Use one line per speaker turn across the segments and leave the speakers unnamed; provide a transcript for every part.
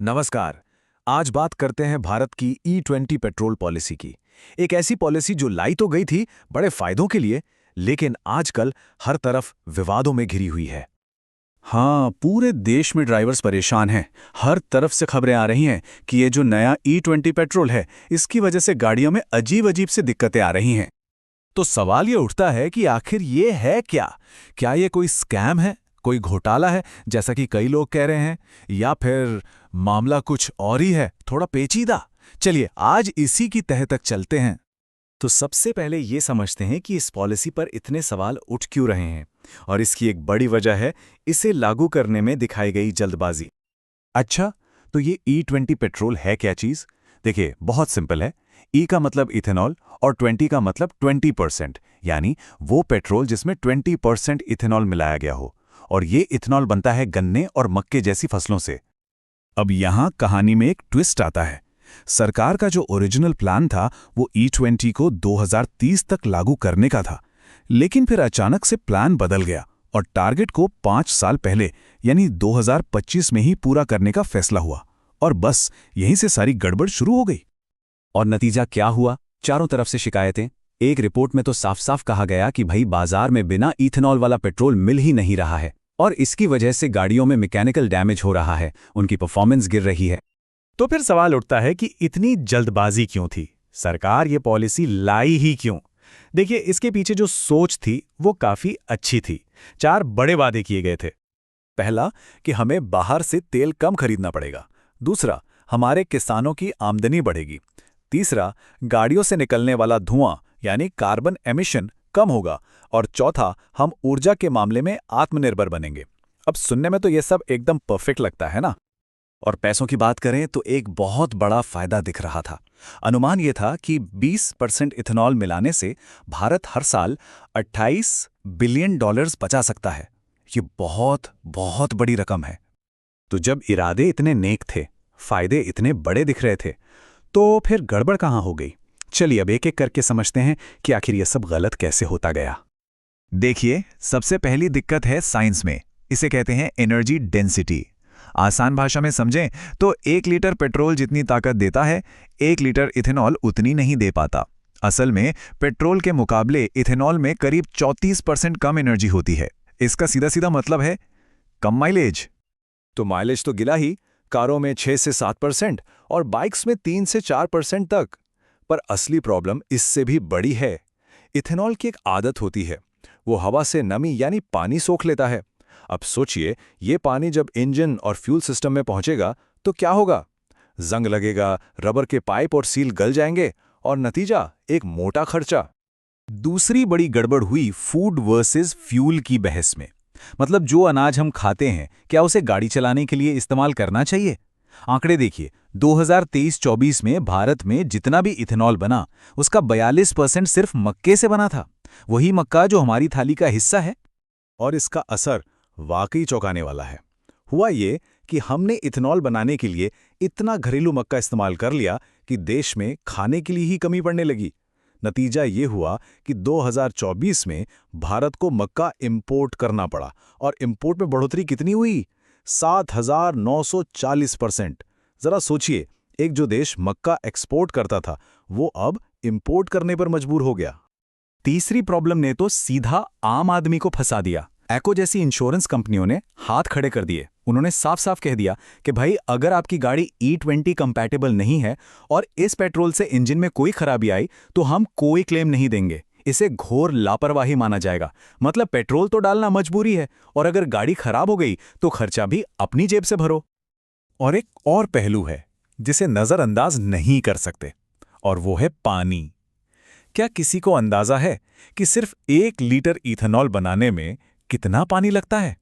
नमस्कार। आज बात करते हैं भारत की E20 पेट्रोल पॉलिसी की। एक ऐसी पॉलिसी जो लाई तो गई थी बड़े फायदों के लिए, लेकिन आजकल हर तरफ विवादों में घिरी हुई है।
हाँ, पूरे देश में ड्राइवर्स परेशान हैं। हर तरफ से खबरें आ रही हैं कि ये जो नया E20 पेट्रोल है, इसकी वजह से गाड़ियों में अजीब-अजीब सी दिक्कतें आ रही हैं।
तो सवाल ये उठता है कि आखिर ये है क्या? क्या ये कोई स्कैम है, कोई घोटाला है, जैसा कि कई लोग कह रहे हैं, या फिर मामला कुछ और ही है, थोड़ा पेचीदा? चलिए आज इसी की तह तक चलते हैं।
तो सबसे पहले ये समझते हैं कि इस पॉलिसी पर इतने सवाल उठ क्यों रहे हैं, और इसकी एक बड़ी वजह है इसे लागू करने में दिखाई गई जल्दबाजी।
अच्छा, तो ये E20 पेट्रोल है क्या चीज़? देखिए, बहुत सिंपल है। E का मतलब इथेनॉल और 20 का मतलब 20%, यानी वो पेट्रोल जिसमें 20% इथेनॉल मिलाया गया हो। और ये इथेनॉल बनता है गन्ने और मक्के जैसी फसलों से।
अब यहाँ कहानी में एक ट्विस्ट आता है। सरकार का जो ओरिजिनल प्लान था वो E20 को 2030 तक लागू करने का था, लेकिन फिर अचानक से प्लान बदल गया और टारगेट को 5 साल पहले यानी 2025 में ही पूरा करने का फैसला हुआ। और बस यहीं से सारी गड़बड़ शुरू हो गई।
और नतीजा क्या हुआ? चारों तरफ से शिकायतें। एक रिपोर्ट में तो साफ साफ कहा गया कि भाई बाजार में बिना इथेनॉल वाला पेट्रोल मिल ही नहीं रहा है, और इसकी वजह से गाड़ियों में मैकेनिकल डैमेज हो रहा है, उनकी परफॉर्मेंस गिर रही है।
तो फिर सवाल उठता है कि इतनी जल्दबाजी क्यों थी? सरकार ये पॉलिसी लाई ही क्यों? देखिए, इसके पीछे जो सोच थी वो काफी अच्छी थी। 4 बड़े वादे किए गए थे।
पहला, कि हमें बाहर से तेल कम खरीदना पड़ेगा। दूसरा, हमारे किसानों की आमदनी बढ़ेगी। तीसरा, गाड़ियों से निकलने वाला धुआं यानी कार्बन एमिशन कम होगा। और चौथा, हम ऊर्जा के मामले में आत्मनिर्भर बनेंगे। अब सुनने में तो ये सब एकदम परफेक्ट लगता है ना?
और पैसों की बात करें तो एक बहुत बड़ा फायदा दिख रहा था। अनुमान ये था कि 20% इथेनॉल मिलाने से भारत हर साल 28 बिलियन डॉलर्स बचा सकता है। ये बहुत बहुत बड़ी रकम है। तो जब इरादे इतने नेक थे, फायदे इतने बड़े दिख रहे थे, तो फिर गड़बड़ कहाँ हो गई? चलिए अब एक एक करके समझते हैं कि आखिर ये सब गलत कैसे होता गया।
देखिए, सबसे पहली दिक्कत है साइंस में। इसे कहते हैं एनर्जी डेंसिटी। आसान भाषा में समझें तो 1 लीटर पेट्रोल जितनी ताकत देता है, 1 लीटर इथेनॉल उतनी नहीं दे पाता। असल में पेट्रोल के मुकाबले इथेनॉल में करीब 34% कम एनर्जी होती है। इसका सीधा सीधा मतलब है कम माइलेज।
तो माइलेज तो गिला ही, कारों में 6 से 7% और बाइक्स में 3 से 4% तक। पर असली प्रॉब्लम इससे भी बड़ी है। इथेनॉल की एक आदत होती है, वो हवा से नमी यानी पानी सोख लेता है। अब सोचिए, ये पानी जब इंजन और फ्यूल सिस्टम में पहुंचेगा तो क्या होगा? जंग लगेगा, रबर के पाइप और सील गल जाएंगे, और नतीजा एक मोटा खर्चा।
दूसरी बड़ी गड़बड़ हुई फूड वर्सेस फ्यूल की बहस में। मतलब जो अनाज हम खाते हैं, क्या उसे गाड़ी चलाने के लिए इस्तेमाल करना चाहिए? आंकड़े देखिए, 2023-24 में भारत में जितना भी इथेनॉल बना, उसका 42% सिर्फ मक्के से बना था। वही मक्का जो हमारी थाली का हिस्सा है।
और इसका असर वाकई चौंकाने वाला है। हुआ ये कि हमने इथेनॉल बनाने के लिए इतना घरेलू मक्का इस्तेमाल कर लिया कि देश में खाने के लिए ही कमी पड़ने लगी। नतीजा ये हुआ कि 2024 में भारत को मक्का इंपोर्ट करना पड़ा, और इंपोर्ट में बढ़ोतरी कितनी हुई? 7,940%। जरा सोचिए, एक जो देश मक्का एक्सपोर्ट करता था, वो अब इंपोर्ट करने पर मजबूर हो गया।
तीसरी प्रॉब्लम ने तो सीधा आम आदमी को फंसा दिया। एको जैसी इंश्योरेंस कंपनियों ने हाथ खड़े कर दिए। उन्होंने साफ साफ कह दिया कि भाई अगर आपकी गाड़ी E20 कंपैटिबल नहीं है और इस पेट्रोल से इंजन में कोई खराबी आई तो हम कोई क्लेम नहीं देंगे। इसे घोर लापरवाही माना जाएगा। मतलब पेट्रोल तो डालना मजबूरी है, और अगर गाड़ी खराब हो गई तो खर्चा भी अपनी जेब से भरो।
और एक और पहलू है जिसे नजरअंदाज नहीं कर सकते, और वो है पानी। क्या किसी को अंदाजा है कि सिर्फ 1 लीटर इथेनॉल बनाने में कितना पानी लगता है?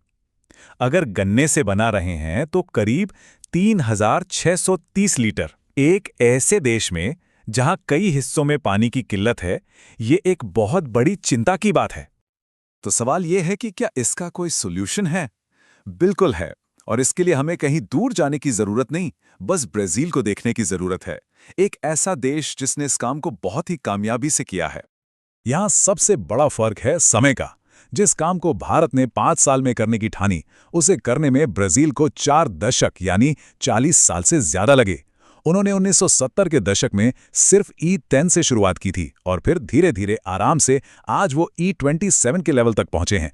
अगर गन्ने से बना रहे हैं तो करीब 3,630 लीटर। एक ऐसे देश में जहां कई हिस्सों में पानी की किल्लत है, ये एक बहुत बड़ी चिंता की बात है। तो सवाल ये है कि क्या इसका कोई सॉल्यूशन है? बिल्कुल है, और इसके लिए हमें कहीं दूर जाने की जरूरत नहीं, बस ब्राजील को देखने की जरूरत है। एक ऐसा देश जिसने इस काम को बहुत ही कामयाबी से किया है। यहां सबसे बड़ा फर्क है समय का। जिस काम को भारत ने 5 साल में करने की ठानी, उसे करने में ब्राजील को 4 दशक यानी 40 साल से ज्यादा लगे। उन्होंने 1970 के दशक में सिर्फ E10 से शुरुआत की थी और फिर धीरे धीरे आराम से आज वो E27 के लेवल तक पहुंचे हैं।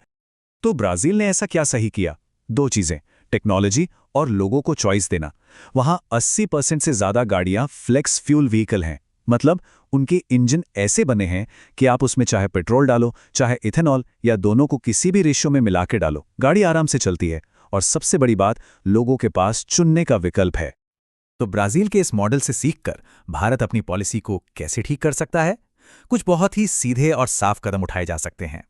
तो ब्राजील ने ऐसा क्या सही किया? 2 चीजें, टेक्नोलॉजी और लोगों को चॉइस देना। वहां 80% से ज्यादा गाड़ियां फ्लेक्स फ्यूल व्हीकल हैं, मतलब उनके इंजन ऐसे बने हैं कि आप उसमें चाहे पेट्रोल डालो, चाहे इथेनॉल या दोनों को किसी भी रेशियो में मिला के डालो, गाड़ी आराम से चलती है। और सबसे बड़ी बात, लोगों के पास चुनने का विकल्प है।
तो ब्राजील के इस मॉडल से सीखकर भारत अपनी पॉलिसी को कैसे ठीक कर सकता है? कुछ बहुत ही सीधे और साफ कदम उठाए जा सकते हैं।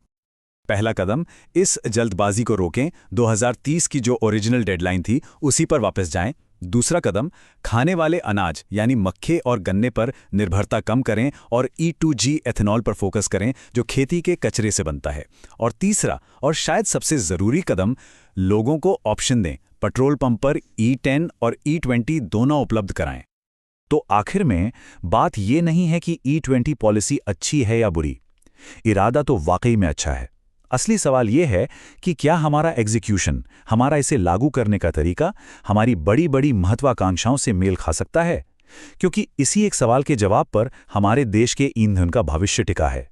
पहला कदम, इस जल्दबाजी को रोकें। 2030 की जो ओरिजिनल डेडलाइन थी उसी पर वापस जाएं। दूसरा कदम, खाने वाले अनाज यानी मक्के और गन्ने पर निर्भरता कम करें और E2G एथेनॉल पर फोकस करें जो खेती के कचरे से बनता है। और तीसरा और शायद सबसे ज़रूरी कदम, लोगों को ऑप्शन दें, पेट्रोल पंप पर E10 और E20 दोनों उपलब्ध कराएं। तो आखिर में बात ये नहीं है कि E20 पॉलिसी अच्छी है या बुरी, इरादा तो वाकई में अच्छा है। असली सवाल यह है कि क्या हमारा एग्जीक्यूशन, हमारा इसे लागू करने का तरीका हमारी बड़ी बड़ी महत्वाकांक्षाओं से मेल खा सकता है? क्योंकि इसी एक सवाल के जवाब पर हमारे देश के ईंधन का भविष्य टिका है।